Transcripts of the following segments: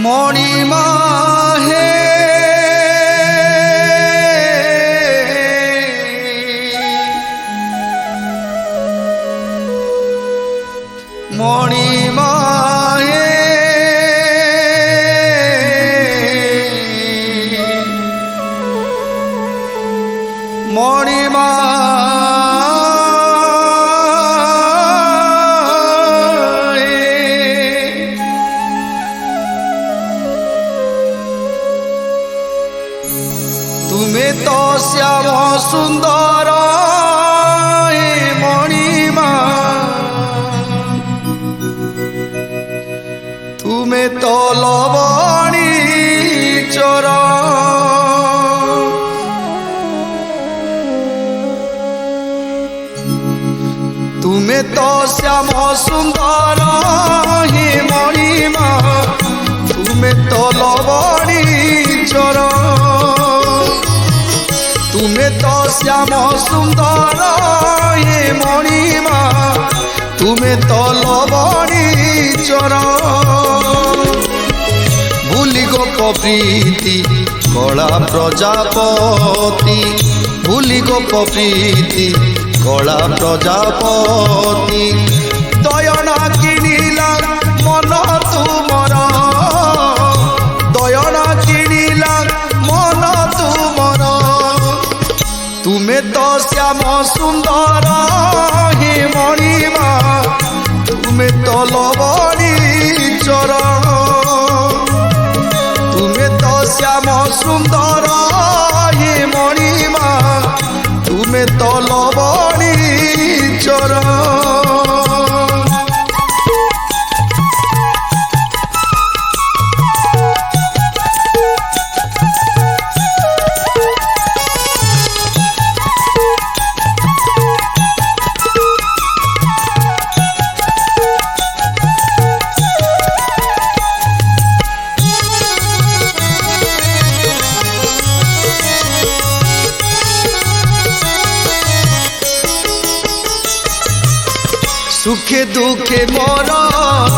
मणिमा हे मणिमा हे मणिमा तुम्हें तो श्याम सुंदर मणिमा तुम्हें तो लवणी चोर तुम्हें तो श्याम सुंदर मणिमा तुम्हें तो लवणी चोर तुम्हें तो श्याम सुंदर मणिमा तुम्हें तो लवणी चोर भूली गोप प्रीति कला प्रजापति भूली गोप प्रीति कला प्रजापति दयना किनिला मन तुमर दयना किनिला मन तुमर तुम्हें तो श्याम सुंदर मणिमा तुम्हें तो लवणी चोर तुम्हें तो श्याम सुंदर मणिमा तुम्हें तो लवणी चोर सुखे दुखे मोर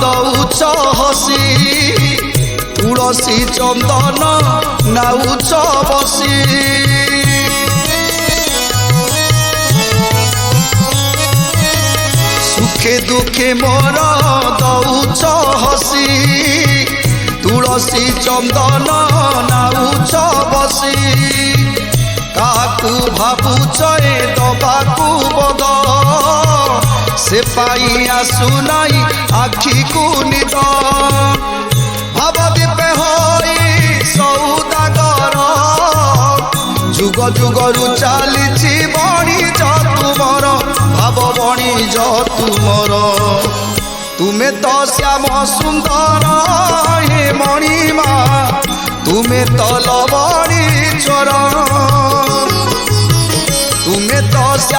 दौच हसी तुलसी चंदन नाउच बसी सुखे दुखे मोर दौच हसी तुलसी चंदन नाउच बसी काकू भावुच दबाकू बद से पाई आसु नाई आखि को निद भाव दीपे होई सौदागर जुग जुगरु चली बणिज तुमर भाव बणिज तुमर तुम्हें तो श्याम सुंदर मणिमा तुम्हें तो लवणी चोर।